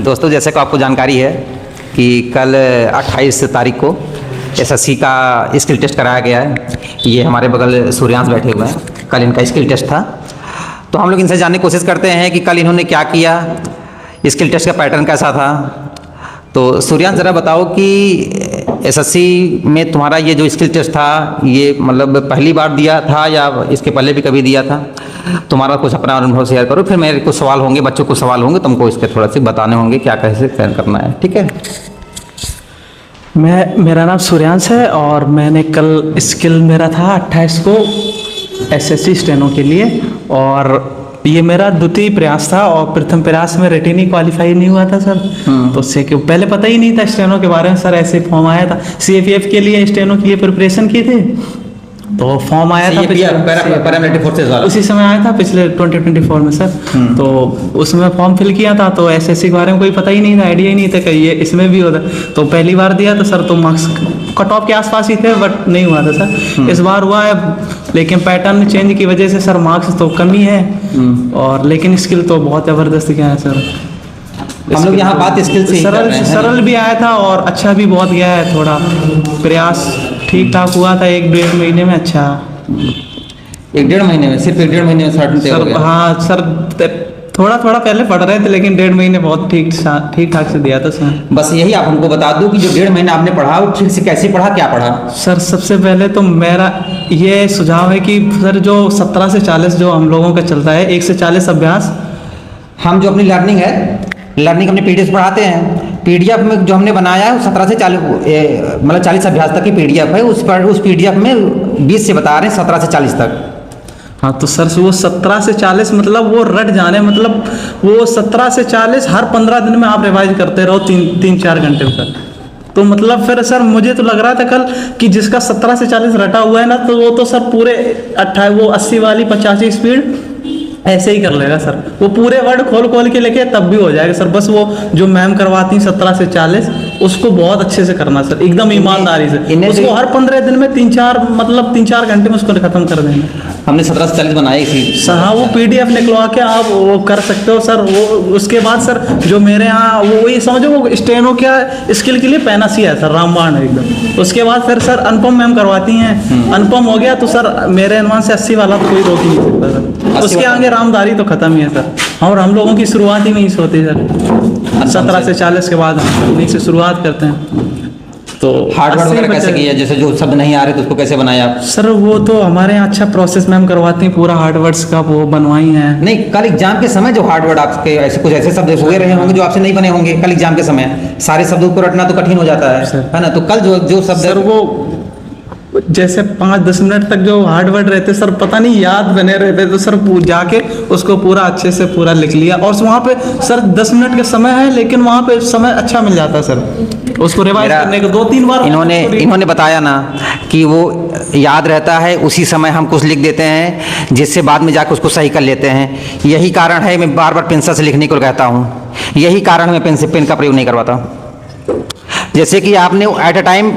दोस्तों, जैसे कि आपको जानकारी है कि कल 28 तारीख को एसएससी का स्किल टेस्ट कराया गया है। ये हमारे बगल सूर्यांश बैठे हुए हैं, कल इनका स्किल टेस्ट था। तो हम लोग इनसे जानने की कोशिश करते हैं कि कल इन्होंने क्या किया, स्किल टेस्ट का पैटर्न कैसा था। तो सूर्यांश, ज़रा बताओ कि एसएससी में तुम्हारा ये जो स्किल टेस्ट था, ये मतलब पहली बार दिया था या इसके पहले भी कभी दिया था? तुम्हारा कुछ अपना अनुभव शेयर करो, फिर मेरे कुछ सवाल होंगे, बच्चों को सवाल होंगे, तुमको इसके थोड़ा से बताने होंगे क्या कैसे करना है, ठीक है? मेरा नाम सूर्यांश है और मैंने कल स्किल मेरा था 28 को एसएससी स्टेनो के लिए, और ये मेरा द्वितीय प्रयास था और प्रथम प्रयास में रिटेन ही क्वालिफाई नहीं हुआ था सर। तो उससे क्यों पहले पता ही नहीं था स्टेनो के बारे में सर। ऐसे फॉर्म आया था सीएपीएफ के लिए, स्टेनो के लिए प्रिपरेशन की थी, तो फॉर्म आया था पैरामिलिट्री फोर्सेस वाला, उसी समय आया था पिछले 2024 में सर। तो उसमें फॉर्म फिल किया था, तो एसएससी के बारे में कोई पता ही नहीं था, आइडिया ही नहीं था कि ये इसमें भी होता। तो पहली बार दिया तो सर, तो मार्क्स कट ऑफ के आसपास ही थे, बट नहीं हुआ था सर। इस बार हुआ है, लेकिन पैटर्न चेंज की वजह से सर मार्क्स तो कम ही है, और लेकिन स्किल तो बहुत ज़बरदस्त किया है सर। हम लोग यहाँ बात स्किल से सरल भी आया था और अच्छा भी बहुत गया है। थोड़ा प्रयास ठीक ठाक हुआ था, 1-1.5 महीने में अच्छा। 1-1.5 महीने में, सिर्फ 1-1.5 महीने में सर्टन हो गया? हाँ सर, थोड़ा पहले पढ़ रहे थे, लेकिन 1.5 महीने बहुत ठीक ठाक से दिया था सर। बस यही आप हमको बता दो कि जो 1.5 महीना आपने पढ़ा वो ठीक से कैसे पढ़ा, क्या पढ़ा? सर सबसे पहले तो मेरा ये सुझाव है कि सर जो 17 से 40 जो हम लोगों का चलता है, 1 से 40 अभ्यास, हम जो अपनी लर्निंग अपने पीडीएफ पढ़ाते हैं, पीडीएफ में जो हमने बनाया है वो 17 से 40 मतलब 40 अभ्यास तक की पीडीएफ है। उस पीडीएफ में 20 से बता रहे हैं 17 से 40 तक। हाँ, तो सर वो 17 से 40 मतलब वो रट जाने, मतलब वो 17 से 40 हर 15 दिन में आप रिवाइज करते रहो 3-4 घंटे में सर। तो मतलब फिर सर मुझे तो लग रहा था कल कि जिसका 17 से 40 रटा हुआ है ना, तो वो तो सर पूरे 80 वाली 85 स्पीड ऐसे ही कर लेगा सर। वो पूरे वर्ड खोल के लेके तब भी हो जाएगा सर। बस वो जो मैम करवाती हैं 17 से 40, उसको बहुत अच्छे से करना सर, एकदम ईमानदारी से। उसको हर 15 दिन में 3-4 घंटे में उसको खत्म कर देना। हमने 17 से 40 बनाए इसी सर। हाँ, वो पीडीएफ निकलवा के आप वो कर सकते हो सर। वो उसके बाद सर जो मेरे यहाँ वो ये समझो वो स्टेनो क्या स्किल के लिए पैनासी है सर, रामबाण है एकदम। उसके बाद फिर सर अनुपम मैम करवाती हैं, अनुपम हो गया तो सर मेरे अनुमान से 80 वाला तो कोई रोक ही नहीं सकता सर। उसके आगे रामदारी तो खत्म ही है सर। और हम लोगों की शुरुआत ही नहीं से होती सर। 17 से 40 के बाद हम उन्हीं से शुरुआत करते हैं। तो हार्ड वर्ड वगैरह कैसे किया, जैसे जो शब्द नहीं आ रहे तो उसको कैसे बनाया आप? सर वो तो हमारे यहाँ अच्छा प्रोसेस मैम करवाती हैं, पूरा हार्ड वर्ड्स का वो बनवाई हैं। नहीं, कल एग्जाम के समय जो हार्ड वर्ड आपके ऐसे शब्द हुए रहे होंगे जो आपसे नहीं बने होंगे कल एग्जाम के समय, सारे शब्दों को रटना तो कठिन हो जाता है ना? तो कल जो शब्द सर वो जैसे 5-10 मिनट तक जो हार्ड वर्ड रहते सर, पता नहीं याद बने रहते, तो सर जाके उसको पूरा अच्छे से पूरा लिख लिया। और वहाँ पे सर 10 मिनट का समय है, लेकिन वहाँ पे समय अच्छा मिल जाता है सर उसको रिवाइज करने को 2-3 बार। इन्होंने बताया ना कि वो याद रहता है, उसी समय हम कुछ लिख देते हैं जिससे बाद में जाकर उसको सही कर लेते हैं। यही कारण है मैं बार बार पेंसिल से लिखने को कहता हूँ, यही कारण मैं पेन का प्रयोग नहीं करवाता। जैसे कि आपने एट अ टाइम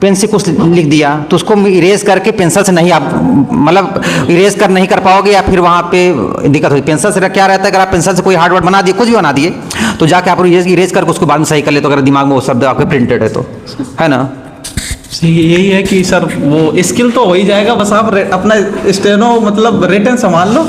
पेन से कुछ लिख दिया तो उसको इरेज करके पेंसिल से नहीं, आप मतलब इरेज कर नहीं कर पाओगे, या फिर वहाँ पे दिक्कत होगी। पेंसिल से क्या रहता है, अगर आप पेंसिल से कोई हार्ड वर्ड बना दिए, कुछ भी बना दिए, तो जाके आप इरेज करके उसको बाद में सही कर ले, तो अगर दिमाग में वो शब्द आपके प्रिंटेड है तो, है ना? यही है कि सर वो स्किल तो हो ही जाएगा, बस आप अपना स्टेनो मतलब रिटन संभाल लो।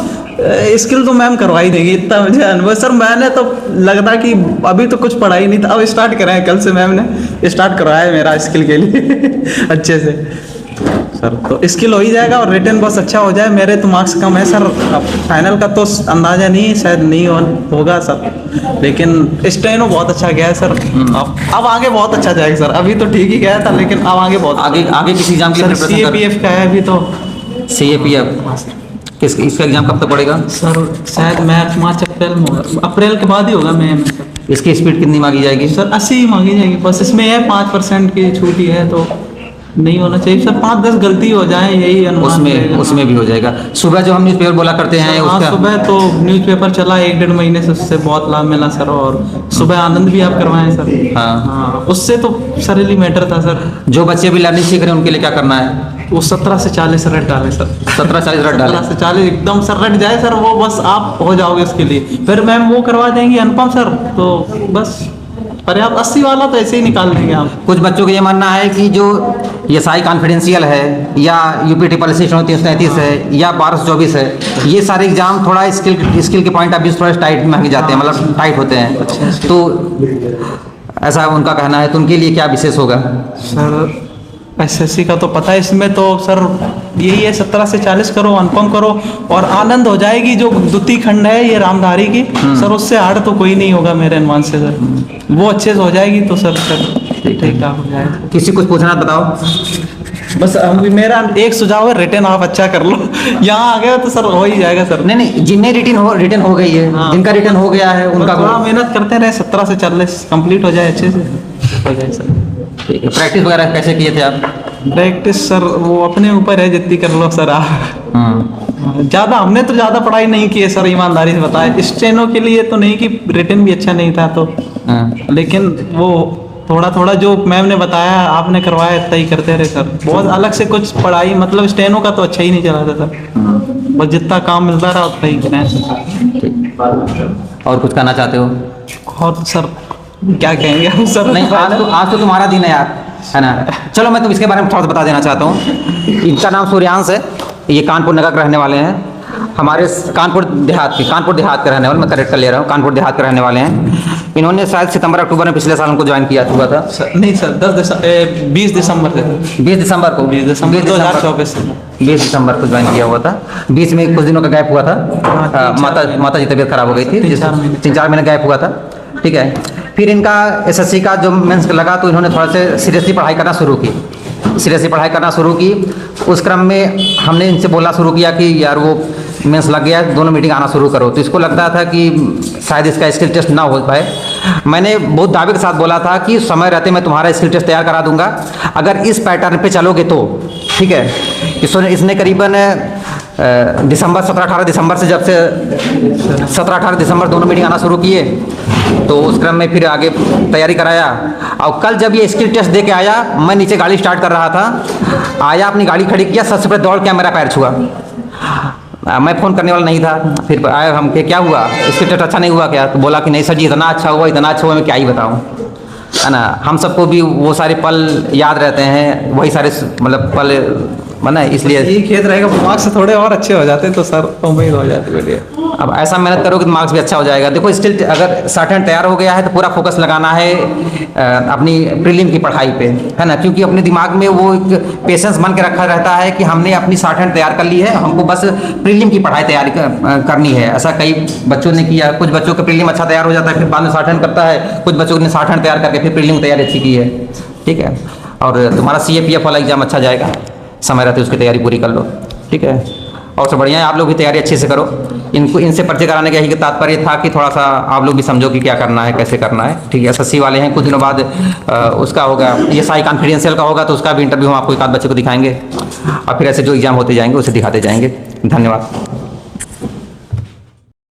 स्किल तो मैम करवा ही देगी, इतना मुझे अनुभव सर। मैंने तो लगता कि अभी तो कुछ पढ़ा ही नहीं था, अब स्टार्ट कराया, कल से मैम ने स्टार्ट करवाया है मेरा स्किल के लिए अच्छे से सर। तो स्किल हो ही जाएगा और रिटन बस अच्छा हो जाए। मेरे तो मार्क्स कम है सर, अब फाइनल का तो अंदाजा नहीं, शायद नहीं होगा सर, लेकिन स्टेनो बहुत अच्छा गया है सर। अब आगे बहुत अच्छा जाएगा सर। अभी तो ठीक ही गया था, लेकिन अब आगे बहुत आगे किसी एग्जाम के लिए सीएपीएफ का है अभी तो। सीएपीएफ इसका एग्जाम कब तक पड़ेगा सर? शायद मार्च अप्रैल के बाद ही होगा मैम। इसकी स्पीड कितनी मांगी जाएगी सर? 80 मांगी जाएगी बस। इसमें है 5% की छूटी है, तो नहीं होना चाहिए सर। 5-10 गलती हो जाए यही अनुमान उसमें भी हो जाएगा। सुबह जो हम न्यूज़पेपर बोला करते हैं उसका सुबह तो न्यूज़पेपर चला 1-1.5 महीने से, उससे बहुत लाभ मिला सर। और सुबह आनंद भी आप करवाएं सर। हाँ, उससे तो सर रियली मैटर था सर। जो बच्चे अभी लर्निंग सीख रहे हैं उनके लिए क्या करना है? वो 17 से 40 रट डाले सर। 17-40 रट डाले। 17 से 40 एकदम सर रट जाए सर, वो बस आप हो जाओगे उसके लिए। फिर मैम वो करवा देंगी अनुपम सर, तो बस पर्याप्त। 80 वाला तो ऐसे ही निकाल देंगे आप। कुछ बच्चों का ये मानना है कि जो ये साई कॉन्फिडेंशियल है या यूपी ट्रिपल एस 333 है या 1224 है, ये सारे एग्जाम थोड़ा स्किल के पॉइंट ऑफ व्यू थोड़ा टाइट मांगे जाते हैं, मतलब टाइट होते हैं। तो ऐसा उनका कहना है, तो उनके लिए क्या विशेष होगा? सर एसएससी का तो पता है, इसमें तो सर यही है 17 से 40 करो, अनुपम करो और आनंद हो जाएगी। जो द्वितीय खंड है ये रामधारी की सर, उससे हार्ड तो कोई नहीं होगा मेरे अनुमान से सर, वो अच्छे से हो जाएगी। तो सर ठीक हो जाएगा। किसी कुछ पूछना बताओ। बस मेरा एक सुझाव है, रिटर्न आप अच्छा कर लो। यहाँ आ गया तो सर हो ही जाएगा सर। नहीं, जिन्हें रिटर्न हो गई है, हाँ। जिनका रिटर्न हो गया है उनका थोड़ा मेहनत करते रहे, 17 से 40 कंप्लीट हो जाए अच्छे से, हो जाए सर। प्रैक्टिस वगैरह कैसे किए थे आप? प्रैक्टिस सर वो अपने ऊपर है, जितनी कर लो सर आप। ज़्यादा हमने तो ज़्यादा पढ़ाई नहीं की है सर, ईमानदारी से बताए। स्टेनो के लिए तो नहीं, कि रिटर्न भी अच्छा नहीं था तो, लेकिन वो थोड़ा थोड़ा जो मैम ने बताया आपने करवाया इतना ही करते रहे सर। बहुत अलग से कुछ पढ़ाई, मतलब स्टेनो का तो अच्छा ही नहीं चला था सर, बस जितना काम मिलता रहा उतना ही करें सर। और कुछ कहना चाहते हो? और सर क्या कहेंगे हम सर? नहीं, आज तो तुम्हारा दिन है यार, है ना। चलो मैं तुम इसके बारे में थोड़ा सा बता देना चाहता हूँ। इनका नाम सूर्यांश है, ये कानपुर नगर के रहने वाले हैं। हमारे कानपुर देहात के रहने वाले, मैं करेक्ट कर ले रहा हूँ, कानपुर देहात के रहने वाले हैं। इन्होंने शायद सितंबर अक्टूबर में पिछले साल उनको ज्वाइन किया हुआ था। नहीं सर 20 दिसंबर से। 20 दिसंबर को 2024 20 दिसंबर को ज्वाइन किया हुआ था। बीच में कुछ दिनों का गैप हुआ था, माता जी तबीयत खराब हो गई थी, 3-4 महीने गैप हुआ था, ठीक है। फिर इनका एसएससी का जो मेंस लगा तो इन्होंने थोड़ा से सीरियसली पढ़ाई करना शुरू की। उस क्रम में हमने इनसे बोलना शुरू किया कि यार वो मेंस लग गया, दोनों मीटिंग आना शुरू करो। तो इसको लगता था कि शायद इसका स्किल टेस्ट ना हो पाए। मैंने बहुत दावे के साथ बोला था कि समय रहते मैं तुम्हारा स्किल टेस्ट तैयार करा दूंगा, अगर इस पैटर्न पे चलोगे तो, ठीक है। इसने करीबन दिसंबर 17-18 दिसंबर से, जब से 17-18 दिसंबर दोनों मीटिंग आना शुरू किए, तो उस क्रम में फिर आगे तैयारी कराया। और कल जब ये स्किल टेस्ट दे के आया, मैं नीचे गाड़ी स्टार्ट कर रहा था, आया अपनी गाड़ी खड़ी किया, सबसे पहले दौड़ के मेरा पैर छुआ। मैं फ़ोन करने वाला नहीं था। फिर आया हम के क्या हुआ, स्किल टेस्ट अच्छा नहीं हुआ क्या? तो बोला कि नहीं सर जी, इतना अच्छा हुआ मैं क्या ही बताऊँ, है ना। हम सबको भी वो सारे पल याद रहते हैं, वही सारे मतलब पल बना, इसलिए यही खेत रहेगा। मार्क्स थोड़े और अच्छे हो जाते तो सर उम्मीद हो जाती मेरी। अब ऐसा मेहनत करोगे तो मार्क्स भी अच्छा हो जाएगा। देखो स्टिल अगर सर्टेन तैयार हो गया है तो पूरा फोकस लगाना है अपनी प्रीलिम की पढ़ाई पे, है ना। क्योंकि अपने दिमाग में वो एक पेशेंस बन के रखा रहता है कि हमने अपनी सर्टेन तैयार कर ली है, हमको बस प्रीलिम की पढ़ाई तैयारी करनी है। ऐसा कई बच्चों ने किया, कुछ बच्चों का प्रीलिम अच्छा तैयार हो जाता है, फिर बाद में सर्टेन करता है, कुछ बच्चों ने सर्टेन तैयार करके फिर प्रीलिम तैयारी अच्छी की है, ठीक है। और तुम्हारा CAPF वाला एग्जाम अच्छा जाएगा, समय रहते उसकी तैयारी पूरी कर लो, ठीक है। और सब बढ़िया है, आप लोग भी तैयारी अच्छे से करो। इनसे परिचय कराने का यही तात्पर्य था कि थोड़ा सा आप लोग भी समझो कि क्या करना है, कैसे करना है, ठीक है। एसएससी वाले हैं, कुछ दिनों बाद उसका होगा, ये साई कॉन्फिडेंशियल का होगा, तो उसका भी इंटरव्यू हम आपको एक आध बच्चे को दिखाएंगे, और फिर ऐसे जो एग्जाम होते जाएंगे उसे दिखाते जाएंगे। धन्यवाद।